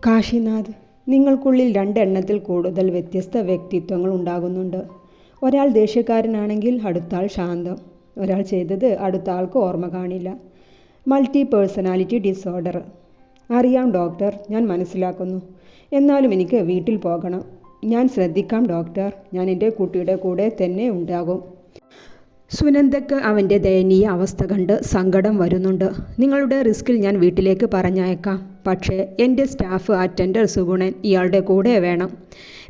കാശിനാഥ്, നിങ്ങൾക്കുള്ളിൽ രണ്ടെണ്ണത്തിൽ കൂടുതൽ വ്യത്യസ്ത വ്യക്തിത്വങ്ങൾ ഉണ്ടാകുന്നുണ്ട്. ഒരാൾ ദേഷ്യക്കാരനാണെങ്കിൽ അടുത്ത ആൾ ശാന്തം. ഒരാൾ ചെയ്തത് അടുത്ത ആൾക്ക് ഓർമ്മ കാണില്ല. Multi personality disorder. അറിയാം ഡോക്ടർ, ഞാൻ മനസ്സിലാക്കുന്നു. എന്നാലും എനിക്ക് വീട്ടിൽ പോകണം. ഞാൻ ശ്രദ്ധിക്കാം ഡോക്ടർ. ഞാൻ എൻ്റെ കുട്ടിയുടെ കൂടെ തന്നെ ഉണ്ടാകും. സുനന്ദയ്ക്ക് അവൻ്റെ ദയനീയ അവസ്ഥ കണ്ട് സങ്കടം വരുന്നുണ്ട്. നിങ്ങളുടെ റിസ്കിൽ ഞാൻ വീട്ടിലേക്ക് പറഞ്ഞയക്കാം. പക്ഷേ എൻ്റെ സ്റ്റാഫ് അറ്റൻഡർ സുഗുണൻ ഇയാളുടെ കൂടെ വേണം.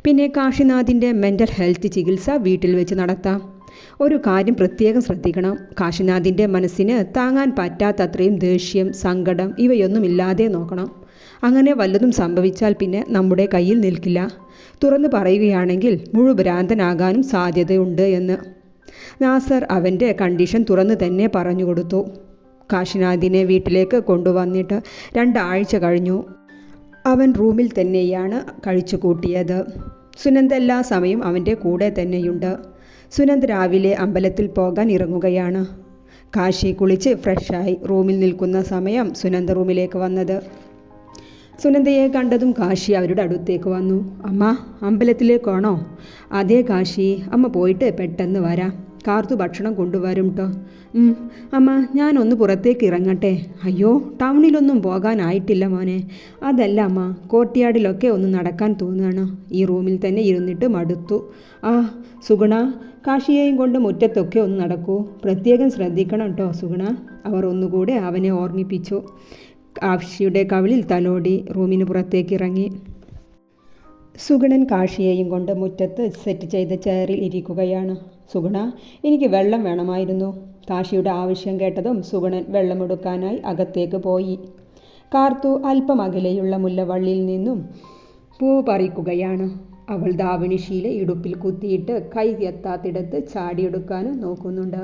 പിന്നെ കാശിനാഥിൻ്റെ മെൻ്റൽ ഹെൽത്ത് ചികിത്സ വീട്ടിൽ വെച്ച് നടത്താം. ഒരു കാര്യം പ്രത്യേകം ശ്രദ്ധിക്കണം. കാശിനാഥിൻ്റെ മനസ്സിന് താങ്ങാൻ പറ്റാത്തത്രയും ദേഷ്യം, സങ്കടം ഇവയൊന്നുമില്ലാതെ നോക്കണം. അങ്ങനെ വല്ലതും സംഭവിച്ചാൽ പിന്നെ നമ്മുടെ കയ്യിൽ നിൽക്കില്ല. തുറന്നു പറയുകയാണെങ്കിൽ മുഴുഭ്രാന്തനാകാനും സാധ്യതയുണ്ട് എന്ന് നാസർ അവൻ്റെ കണ്ടീഷൻ തുറന്നു തന്നെ പറഞ്ഞു കൊടുത്തു. കാശിനാഥിനെ വീട്ടിലേക്ക് കൊണ്ടുവന്നിട്ട് 2 ആഴ്ച കഴിഞ്ഞു. അവൻ റൂമിൽ തന്നെയാണ് കഴിച്ചു കൂട്ടിയത്. സുനന്ദ എല്ലാ സമയവും അവൻ്റെ കൂടെ തന്നെയുണ്ട്. സുനന്ദ് രാവിലെ അമ്പലത്തിൽ പോകാൻ ഇറങ്ങുകയാണ്. കാശി കുളിച്ച് ഫ്രഷായി റൂമിൽ നിൽക്കുന്ന സമയം സുനന്ദ റൂമിലേക്ക് വന്നത്. സുനന്ദയെ കണ്ടതും കാശി അവരുടെ അടുത്തേക്ക് വന്നു. അമ്മ, അമ്പലത്തിലേക്കാണോ? അതേ കാശി, അമ്മ പോയിട്ട് പെട്ടെന്ന് വരാം. കാർത്തു ഭക്ഷണം കൊണ്ടുവരും കേട്ടോ. അമ്മ, ഞാനൊന്ന് പുറത്തേക്ക് ഇറങ്ങട്ടെ. അയ്യോ, ടൗണിലൊന്നും പോകാനായിട്ടില്ല മോനെ. അതല്ല അമ്മ, കോർട്ട്യാർഡിലൊക്കെ ഒന്ന് നടക്കാൻ തോന്നുകയാണ്. ഈ റൂമിൽ തന്നെ ഇരുന്നിട്ട് മടുത്തു. സുഗുണ, കാശിയെയും കൊണ്ട് മുറ്റത്തൊക്കെ ഒന്ന് നടക്കൂ. പ്രത്യേകം ശ്രദ്ധിക്കണം കേട്ടോ സുഗുണ. അവർ ഒന്നുകൂടെ അവനെ ഓർമ്മിപ്പിച്ചു. കാശിയുടെ കവിളിൽ തലോടി റൂമിന് പുറത്തേക്ക് ഇറങ്ങി. സുഗുണൻ കാശിയെയും കൊണ്ട് മുറ്റത്ത് സെറ്റ് ചെയ്ത ചെയറിൽ ഇരിക്കുകയാണ്. സുഗുണ, എനിക്ക് വെള്ളം വേണമായിരുന്നു. കാശിയുടെ ആവശ്യം കേട്ടതും സുഗുണൻ വെള്ളമെടുക്കാനായി അകത്തേക്ക് പോയി. കാർത്തു അല്പം അകലെയുള്ള മുല്ലവള്ളിയിൽ നിന്നും പൂ പറിക്കുകയാണ്. അവൾ ദാവണിശീല ഇടുപ്പിൽ കുത്തിയിട്ട് കൈ എത്താത്തിടത്ത് ചാടിയെടുക്കാനും നോക്കുന്നുണ്ട്.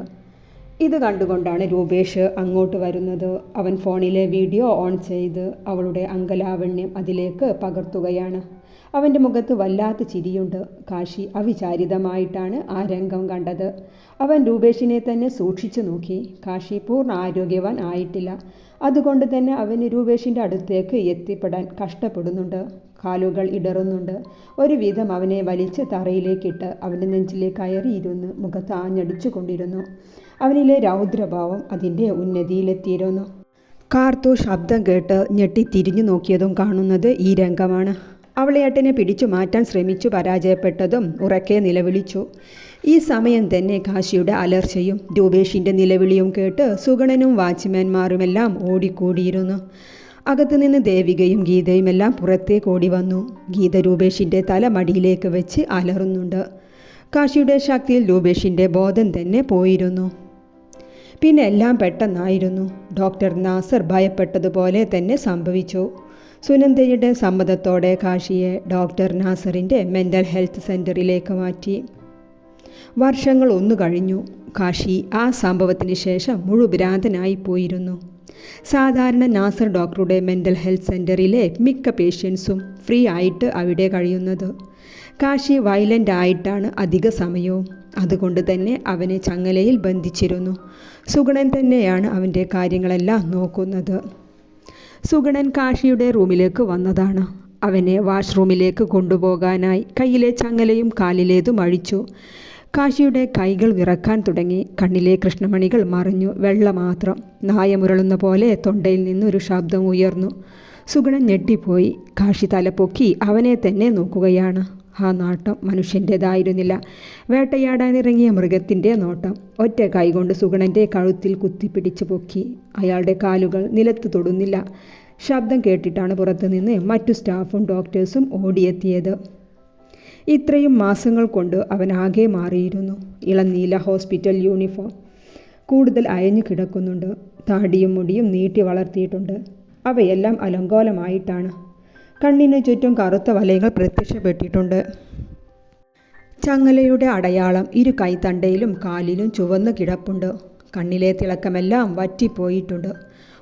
ഇത് കണ്ടുകൊണ്ടാണ് രൂപേഷ് അങ്ങോട്ട് വരുന്നത്. അവൻ ഫോണിലെ വീഡിയോ ഓൺ ചെയ്ത് അവളുടെ അംഗലാവണ്യം അതിലേക്ക് പകർത്തുകയാണ്. അവൻ്റെ മുഖത്ത് വല്ലാത്ത ചിരിയുണ്ട്. കാശി അവിചാരിതമായിട്ടാണ് ആ രംഗം കണ്ടത്. അവൻ രൂപേഷിനെ തന്നെ സൂക്ഷിച്ചു നോക്കി. കാശി പൂർണ്ണ ആരോഗ്യവാൻ ആയിട്ടില്ല. അതുകൊണ്ട് തന്നെ അവന് രൂപേഷിൻ്റെ അടുത്തേക്ക് എത്തിപ്പെടാൻ കഷ്ടപ്പെടുന്നുണ്ട്. കാലുകൾ ഇടറുന്നുണ്ട്. ഒരുവിധം അവനെ വലിച്ച് തറയിലേക്കിട്ട് അവൻ്റെ നെഞ്ചിലേക്ക് കയറിയിരുന്ന് മുഖത്ത് ആഞ്ഞടിച്ചു കൊണ്ടിരുന്നു. അവനിലെ രൗദ്രഭാവം അതിൻ്റെ ഉന്നതിയിലെത്തിയിരുന്നു. കാർത്തു ശബ്ദം കേട്ട് ഞെട്ടി തിരിഞ്ഞു നോക്കിയതും കാണുന്നത് ഈ രംഗമാണ്. അവളേട്ടനെ പിടിച്ചു മാറ്റാൻ ശ്രമിച്ചു പരാജയപ്പെട്ടതും ഉറക്കെ നിലവിളിച്ചു. ഈ സമയം തന്നെ കാശിയുടെ അലർച്ചയും രൂപേഷിൻ്റെ നിലവിളിയും കേട്ട് സുഗണനും വാച്ച്മാൻമാരുമെല്ലാം ഓടിക്കൂടിയിരുന്നു. അകത്തുനിന്ന് ദേവികയും ഗീതയുമെല്ലാം പുറത്തേക്ക് ഓടി വന്നു. ഗീത രൂപേഷിൻ്റെ തല മടിയിലേക്ക് വെച്ച് അലറുന്നുണ്ട്. കാശിയുടെ ശക്തിയിൽ രൂപേഷിൻ്റെ ബോധം തന്നെ പോയിരുന്നു. പിന്നെ എല്ലാം പെട്ടെന്നായിരുന്നു. ഡോക്ടർ നാസർ ഭയപ്പെട്ടതുപോലെ തന്നെ സംഭവിച്ചു. സുനന്ദയുടെ സമ്മതത്തോടെ കാശിയെ ഡോക്ടർ നാസറിൻ്റെ മെൻ്റൽ ഹെൽത്ത് സെൻ്ററിലേക്ക് മാറ്റി. വർഷങ്ങൾ കഴിഞ്ഞു. കാശി ആ സംഭവത്തിന് ശേഷം മുഴുഭ്രാന്തനായി പോയിരുന്നു. സാധാരണ നാസർ ഡോക്ടറുടെ മെൻ്റൽ ഹെൽത്ത് സെൻ്ററിലെ മിക്ക പേഷ്യൻസും ഫ്രീ ആയിട്ട് അവിടെ കഴിയുന്നത്. കാശി വയലൻ്റ് ആയിട്ടാണ് അധിക സമയവും. അതുകൊണ്ട് തന്നെ അവനെ ചങ്ങലയിൽ ബന്ധിച്ചിരുന്നു. സുഗുണൻ തന്നെയാണ് അവൻ്റെ കാര്യങ്ങളെല്ലാം നോക്കുന്നത്. സുഗുണൻ കാശിയുടെ റൂമിലേക്ക് വന്നതാണ്. അവനെ വാഷ്റൂമിലേക്ക് കൊണ്ടുപോകാനായി കയ്യിലെ ചങ്ങലയും കാലിലേതും അഴിച്ചു. കാശിയുടെ കൈകൾ വിറക്കാൻ തുടങ്ങി. കണ്ണിലെ കൃഷ്ണമണികൾ മറിഞ്ഞു. വെള്ള മാത്രം. നായമുരളുന്ന പോലെ തൊണ്ടയിൽ നിന്നൊരു ശബ്ദം ഉയർന്നു. സുഗുണൻ ഞെട്ടിപ്പോയി. കാശി തലപ്പൊക്കി അവനെ തന്നെ നോക്കുകയാണ്. ആ നോട്ടം മനുഷ്യൻ്റേതായിരുന്നില്ല. വേട്ടയാടാനിറങ്ങിയ മൃഗത്തിൻ്റെ നോട്ടം. ഒറ്റ കൈകൊണ്ട് സുഗണൻ്റെ കഴുത്തിൽ കുത്തിപ്പിടിച്ച് പൊക്കി. അയാളുടെ കാലുകൾ നിലത്ത് തൊടുന്നില്ല. ശബ്ദം കേട്ടിട്ടാണ് പുറത്തുനിന്ന് മറ്റു സ്റ്റാഫും ഡോക്ടേഴ്സും ഓടിയെത്തിയത്. ഇത്രയും മാസങ്ങൾ കൊണ്ട് അവൻ ആകെ മാറിയിരുന്നു. ഇളനീല ഹോസ്പിറ്റൽ യൂണിഫോം കൂടുതൽ അയഞ്ഞു കിടക്കുന്നുണ്ട്. താടിയും മുടിയും നീട്ടി വളർത്തിയിട്ടുണ്ട്. അവയെല്ലാം അലങ്കോലമായിട്ടാണ്. കണ്ണിന് ചുറ്റും കറുത്ത വലയങ്ങൾ പ്രത്യക്ഷപ്പെട്ടിട്ടുണ്ട്. ചങ്ങലയുടെ അടയാളം ഇരു കൈത്തണ്ടയിലും കാലിലും ചുവന്ന് കിടപ്പുണ്ട്. കണ്ണിലെ തിളക്കമെല്ലാം വറ്റിപ്പോയിട്ടുണ്ട്.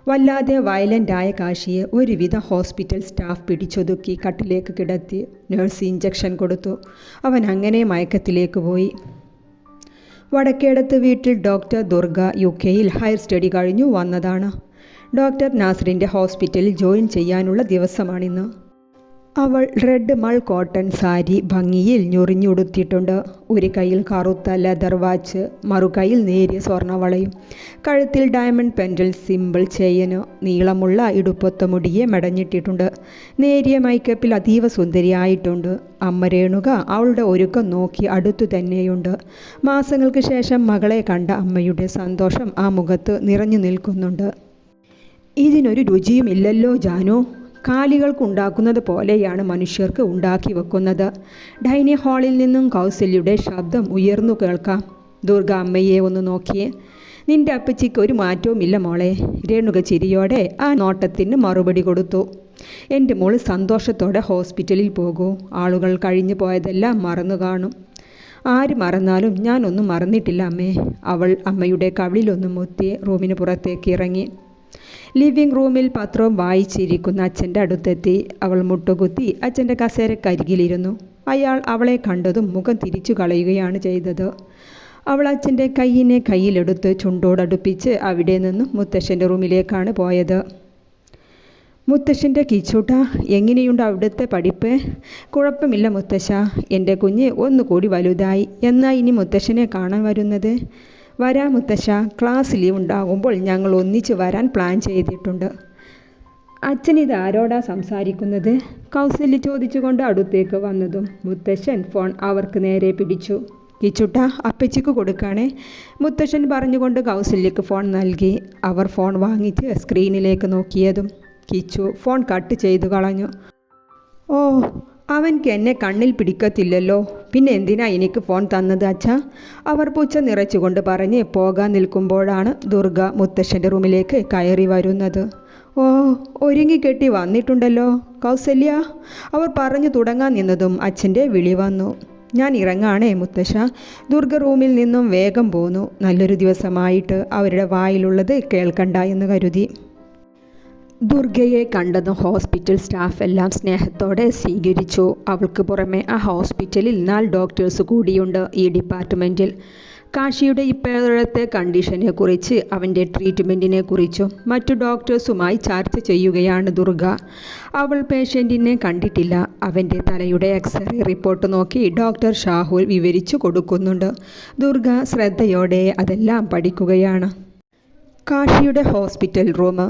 വല്ലാതെ വയലൻ്റായ കാശിയെ ഒരുവിധ ഹോസ്പിറ്റൽ സ്റ്റാഫ് പിടിച്ചൊതുക്കി കട്ടിലേക്ക് കിടത്തി. നഴ്സ് ഇഞ്ചക്ഷൻ കൊടുത്തു. അവൻ അങ്ങനെ മയക്കത്തിലേക്ക് പോയി. വടക്കേടത്ത് വീട്ടിൽ ഡോക്ടർ ദുർഗ UK-യിൽ ഹയർ സ്റ്റഡി കഴിഞ്ഞു വന്നതാണ്. ഡോക്ടർ നാസറിൻ്റെ ഹോസ്പിറ്റലിൽ ജോയിൻ ചെയ്യാനുള്ള ദിവസമാണിന്ന്. അവൾ റെഡ് മൾ കോട്ടൺ സാരി ഭംഗിയിൽ ഞൊറിഞ്ഞുടുത്തിട്ടുണ്ട്. ഒരു കൈയിൽ കറുത്ത ലെതർ വാച്ച്, മറുകൈയിൽ നേരിയ സ്വർണ്ണവളയും, കഴുത്തിൽ ഡയമണ്ട് പെൻഡൽ സിമ്പിൾ ചെയിന്, നീളമുള്ള ഇടുപ്പൊത്ത മുടിയെ മെടഞ്ഞിട്ടിട്ടുണ്ട്. നേരിയ മേക്കപ്പിൽ അതീവ സുന്ദരിയായിട്ടുണ്ട്. അമ്മ രേണുക അവളുടെ ഒരുക്കം നോക്കി അടുത്തു തന്നെയുണ്ട്. മാസങ്ങൾക്ക് ശേഷം മകളെ കണ്ട അമ്മയുടെ സന്തോഷം ആ മുഖത്ത് നിറഞ്ഞു നിൽക്കുന്നുണ്ട്. ഇതിനൊരു രുചിയുമില്ലല്ലോ ജാനു. കാലികൾക്കുണ്ടാക്കുന്നത് പോലെയാണ് മനുഷ്യർക്ക് ഉണ്ടാക്കി വെക്കുന്നത്. ഡൈനിങ് ഹാളിൽ നിന്നും കൗസല്യയുടെ ശബ്ദം ഉയർന്നു കേൾക്കാം. ദുർഗ അമ്മയെ ഒന്ന് നോക്കിയേ. നിന്റെ അപ്പച്ചിക്ക് ഒരു മാറ്റവുമില്ല മോളെ. രേണുക ചിരിയോടെ ആ നോട്ടത്തിന് മറുപടി കൊടുത്തു. എൻ്റെ മോൾ സന്തോഷത്തോടെ ഹോസ്പിറ്റലിൽ പോകൂ. ആളുകൾ കഴിഞ്ഞു പോയതെല്ലാം മറന്നു കാണും. ആര് മറന്നാലും ഞാനൊന്നും മറന്നിട്ടില്ല അമ്മേ. അവൾ അമ്മയുടെ കവിളിലൊന്നും മുത്തി റൂമിന് പുറത്തേക്ക് ഇറങ്ങി. ലിവിംഗ് റൂമിൽ പത്രവും വായിച്ചിരിക്കുന്ന അച്ഛൻ്റെ അടുത്തെത്തി. അവൾ മുട്ടുകുത്തി അച്ഛൻ്റെ കസേരക്കരികിലിരുന്നു. അയാൾ അവളെ കണ്ടതും മുഖം തിരിച്ചു കളയുകയാണ് ചെയ്തത്. അവൾ അച്ഛൻ്റെ കയ്യിനെ കയ്യിലെടുത്ത് ചുണ്ടോടടുപ്പിച്ച് അവിടെ നിന്നും മുത്തശ്ശൻ്റെ റൂമിലേക്കാണ് പോയത്. മുത്തശ്ശൻ്റെ കിച്ചൂട്ട, എങ്ങനെയുണ്ട് അവിടുത്തെ പഠിപ്പ്? കുഴപ്പമില്ല മുത്തശ്ശ. എൻ്റെ കുഞ്ഞ് ഒന്നുകൂടി വലുതായി. എന്നാ ഇനി മുത്തശ്ശനെ കാണാൻ വരുന്നത്? വരാം മുത്തശ്ശ. ക്ലാസ് ലീവ് ഉണ്ടാകുമ്പോൾ ഞങ്ങൾ ഒന്നിച്ച് വരാൻ പ്ലാൻ ചെയ്തിട്ടുണ്ട്. അച്ഛൻ ഇത് ആരോടാ സംസാരിക്കുന്നത്? കൗസല്യ ചോദിച്ചുകൊണ്ട് അടുത്തേക്ക് വന്നതും മുത്തശ്ശൻ ഫോൺ അവർക്ക് നേരെ പിടിച്ചു. കിച്ചുട്ട, അപ്പച്ചിക്ക് കൊടുക്കാണേ. മുത്തശ്ശൻ പറഞ്ഞുകൊണ്ട് കൗസല്യക്ക് ഫോൺ നൽകി. അവർ ഫോൺ വാങ്ങിച്ച് സ്ക്രീനിലേക്ക് നോക്കിയതും കിച്ചു ഫോൺ കട്ട് ചെയ്തു കളഞ്ഞു. ഓ, അവൻക്ക് എന്നെ കണ്ണിൽ പിടിക്കത്തില്ലല്ലോ. പിന്നെ എന്തിനാ എനിക്ക് ഫോൺ തന്നത് അച്ഛാ? അവർ പുച്ഛ നിറച്ചുകൊണ്ട് പറഞ്ഞ് പോകാൻ നിൽക്കുമ്പോഴാണ് ദുർഗ മുത്തശ്ശൻ്റെ റൂമിലേക്ക് കയറി വരുന്നത്. ഓ, ഒരുങ്ങിക്കെട്ടി വന്നിട്ടുണ്ടല്ലോ കൗസല്യ. അവർ പറഞ്ഞു തുടങ്ങാൻ നിന്നതും അച്ഛൻ്റെ വിളി വന്നു. ഞാൻ ഇറങ്ങാണേ മുത്തശ്ശ. ദുർഗ റൂമിൽ നിന്നും വേഗം പോന്നു. നല്ലൊരു ദിവസമായിട്ട് അവരുടെ വായിലുള്ളത് കേൾക്കണ്ട എന്ന് കരുതി. ദുർഗയെ കണ്ടതും ഹോസ്പിറ്റൽ സ്റ്റാഫ് എല്ലാം സ്നേഹത്തോടെ സ്വീകരിച്ചു. അവൾക്ക് പുറമെ ആ ഹോസ്പിറ്റലിൽ 4 ഡോക്ടേഴ്സ് കൂടിയുണ്ട് ഈ ഡിപ്പാർട്ട്മെൻറ്റിൽ. കാശിയുടെ ഇപ്പോഴത്തെ കണ്ടീഷനെ കുറിച്ച്, അവൻ്റെ ട്രീറ്റ്മെൻറ്റിനെ കുറിച്ചും മറ്റു ഡോക്ടേഴ്സുമായി ചർച്ച ചെയ്യുകയാണ് ദുർഗ. അവൾ പേഷ്യൻറ്റിനെ കണ്ടിട്ടില്ല. അവൻ്റെ തലയുടെ എക്സ്റേ റിപ്പോർട്ട് നോക്കി ഡോക്ടർ ഷാഹുൽ വിവരിച്ചു കൊടുക്കുന്നുണ്ട്. ദുർഗ ശ്രദ്ധയോടെ അതെല്ലാം പഠിക്കുകയാണ്. കാശിയുടെ ഹോസ്പിറ്റൽ റൂം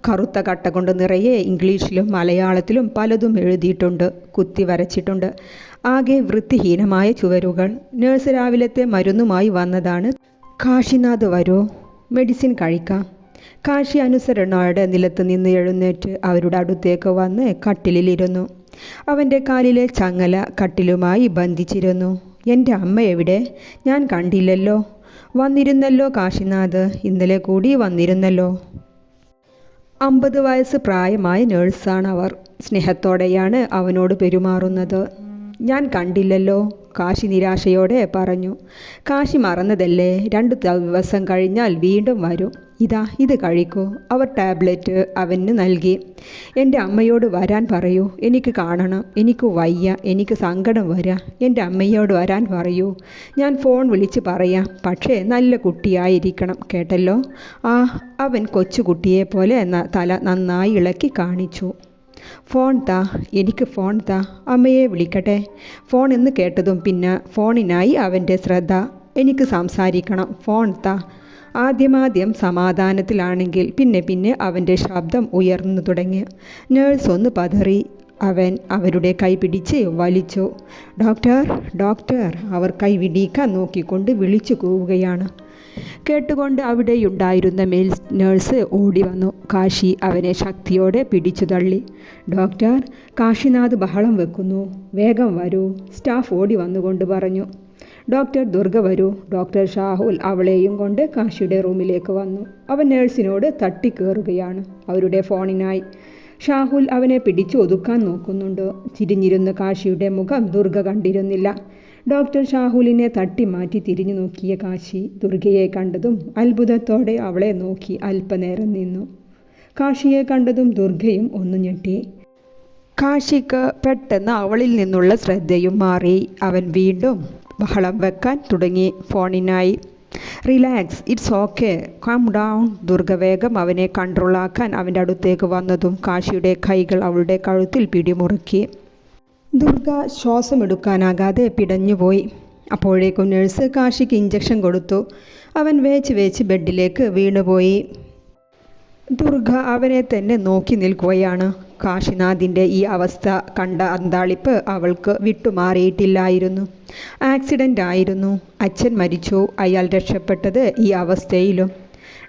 കറുത്ത കട്ട കൊണ്ട് നിറയെ ഇംഗ്ലീഷിലും മലയാളത്തിലും പലതും എഴുതിയിട്ടുണ്ട്, കുത്തി വരച്ചിട്ടുണ്ട്. ആകെ വൃത്തിഹീനമായ ചുവരുകൾ. നേഴ്സ് രാവിലത്തെ മരുന്നുമായി വന്നതാണ്. കാശിനാഥ് വരൂ, മെഡിസിൻ കഴിക്കാം. കാശി അനുസരണയോടെ നിലത്ത് നിന്ന് എഴുന്നേറ്റ് അവരുടെ അടുത്തേക്ക് വന്ന് കട്ടിലിരുന്നു. അവൻ്റെ കാലിലെ ചങ്ങല കട്ടിലുമായി ബന്ധിച്ചിരുന്നു. എൻ്റെ അമ്മ എവിടെ? ഞാൻ കണ്ടില്ലല്ലോ. വന്നിരുന്നല്ലോ കാശിനാഥ്, ഇന്നലെ കൂടി വന്നിരുന്നല്ലോ. 50 വയസ്സ് പ്രായമായ നേഴ്സാണ് അവർ. സ്നേഹത്തോടെയാണ് അവനോട് പെരുമാറുന്നത്. ഞാൻ കണ്ടില്ലല്ലോ, കാശി നിരാശയോടെ പറഞ്ഞു. കാശി മറന്നതല്ലേ, 2 ദിവസം കഴിഞ്ഞാൽ വീണ്ടും വരും. ഇത് കഴിക്കൂ. അവർ ടാബ്ലറ്റ് അവന് നൽകി. എൻ്റെ അമ്മയോട് വരാൻ പറയൂ, എനിക്ക് കാണണം. എനിക്ക് വയ്യ, എനിക്ക് സങ്കടം വരാ. എൻ്റെ അമ്മയോട് വരാൻ പറയൂ. ഞാൻ ഫോൺ വിളിച്ച് പറയാം, പക്ഷേ നല്ല കുട്ടിയായിരിക്കണം, കേട്ടല്ലോ. അവൻ കൊച്ചുകുട്ടിയെപ്പോലെ തല നന്നായി ഇളക്കി കാണിച്ചു. ഫോൺ താ, എനിക്ക് ഫോൺ താ, അമ്മയെ വിളിക്കട്ടെ. ഫോൺ എന്ന് കേട്ടതും പിന്നെ ഫോണിനായി അവൻ്റെ ശ്രദ്ധ. എനിക്ക് സംസാരിക്കണം, ഫോൺ താ. ആദ്യം സമാധാനത്തിലാണെങ്കിൽ പിന്നെ അവൻ്റെ ശബ്ദം ഉയർന്നു തുടങ്ങി. നേഴ്സ് ഒന്ന് പതറി. അവൻ അവരുടെ കൈ പിടിച്ച് വലിച്ചു. Doctor, doctor. അവർ കൈ വിടിയിക്കാൻ നോക്കിക്കൊണ്ട് വിളിച്ചു കൂവുകയാണ്. കേട്ടുകൊണ്ട് അവിടെയുണ്ടായിരുന്ന മെയിൽ നേഴ്സ് ഓടി വന്നു. കാശി അവനെ ശക്തിയോടെ പിടിച്ചു തള്ളി. ഡോക്ടർ, കാശിനാഥ് ബഹളം വെക്കുന്നു, വേഗം വരൂ, സ്റ്റാഫ് ഓടി വന്നുകൊണ്ട് പറഞ്ഞു. ഡോക്ടർ ദുർഗ വരൂ. ഡോക്ടർ ഷാഹുൽ അവളെയും കൊണ്ട് കാശിയുടെ റൂമിലേക്ക് വന്നു. അവൻ നേഴ്സിനോട് തട്ടിക്കേറുകയാണ് അവരുടെ ഫോണിനായി. ഷാഹുൽ അവനെ പിടിച്ചു ഒതുക്കാൻ നോക്കുന്നുണ്ട്. ചിരിഞ്ഞിരുന്ന കാശിയുടെ മുഖം ദുർഗ കണ്ടിരുന്നില്ല. ഡോക്ടർ ഷാഹുലിനെ തട്ടി മാറ്റി തിരിഞ്ഞു നോക്കിയ കാശി ദുർഗയെ കണ്ടതും അത്ഭുതത്തോടെ അവളെ നോക്കി അല്പനേരം നിന്നു. കാശിയെ കണ്ടതും ദുർഗയും ഒന്ന് ഞെട്ടി. കാശിക്ക് പെട്ടെന്ന് അവളിൽ നിന്നുള്ള ശ്രദ്ധയും മാറി. അവൻ വീണ്ടും ബഹളം വെക്കാൻ തുടങ്ങി ഫോണിനായി. Relax, it's okay, calm down. Durga വേഗം അവനെ കൺട്രോളാക്കാൻ അവൻ്റെ അടുത്തേക്ക് വന്നതും കാശിയുടെ കൈകൾ അവളുടെ കഴുത്തിൽ പിടിമുറുക്കി. ദുർഗ ശ്വാസമെടുക്കാനാകാതെ പിടഞ്ഞുപോയി. അപ്പോഴേക്കും നഴ്സ് കാശിക്ക് ഇഞ്ചക്ഷൻ കൊടുത്തു. അവൻ വേച്ച് ബെഡിലേക്ക് വീണുപോയി. ദുർഗ അവനെ തന്നെ നോക്കി നിൽക്കുകയാണ്. കാശിനാഥിൻ്റെ ഈ അവസ്ഥ കണ്ട അന്താളിപ്പ് അവൾക്ക് വിട്ടുമാറിയിട്ടില്ലായിരുന്നു. ആക്സിഡൻ്റ് ആയിരുന്നു, അച്ഛൻ മരിച്ചു, അയാൾ രക്ഷപ്പെട്ടത് ഈ അവസ്ഥയിലും.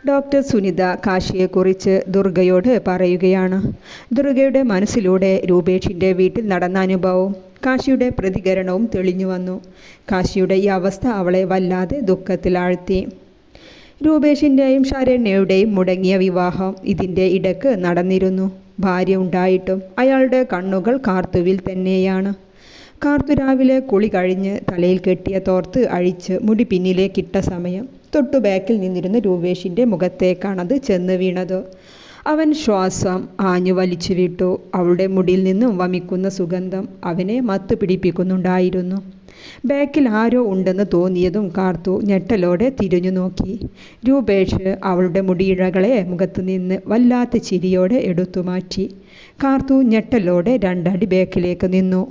ഡോക്ടർ സുനിത കാശിയെക്കുറിച്ച് ദുർഗയോട് പറയുകയാണ്. ദുർഗയുടെ മനസ്സിലൂടെ രൂപേഷിൻ്റെ വീട്ടിൽ നടന്ന അനുഭവവും കാശിയുടെ പ്രതികരണവും തെളിഞ്ഞു വന്നു. കാശിയുടെ ഈ അവസ്ഥ അവളെ വല്ലാതെ ദുഃഖത്തിലാഴ്ത്തി. രൂപേഷിൻ്റെയും ശരണ്യയുടെയും മുടങ്ങിയ വിവാഹം ഇതിൻ്റെ ഇടയ്ക്ക് നടന്നിരുന്നു. ഭാര്യ ഉണ്ടായിട്ടും അയാളുടെ കണ്ണുകൾ കാർത്തുവിൽ തന്നെയാണ്. കാർത്തു രാവിലെ കുളി കഴിഞ്ഞ് തലയിൽ കെട്ടിയ തോർത്ത് അഴിച്ച് മുടി പിന്നിലേക്കിട്ട സമയം തൊട്ടു ബാക്കിൽ നിന്നിരുന്ന രൂപേഷിൻ്റെ മുഖത്തേക്കാണത് ചെന്ന് വീണത്. അവൻ ശ്വാസം ആഞ്ഞു വലിച്ചു വിട്ടു. അവളുടെ മുടിയിൽ നിന്നും വമിക്കുന്ന സുഗന്ധം അവനെ മത്തു പിടിപ്പിക്കുന്നുണ്ടായിരുന്നു. ബാക്കിൽ ആരോ ഉണ്ടെന്ന് തോന്നിയതും കാർത്തു ഞെട്ടലോടെ തിരിഞ്ഞു നോക്കി. രൂപേഷ് അവളുടെ മുടിയിഴകളെ മുഖത്തു നിന്ന് വല്ലാത്ത ചിരിയോടെ എടുത്തു മാറ്റി. കാർത്തു ഞെട്ടലോടെ 2 അടി ബാക്കിലേക്ക് നിന്നു.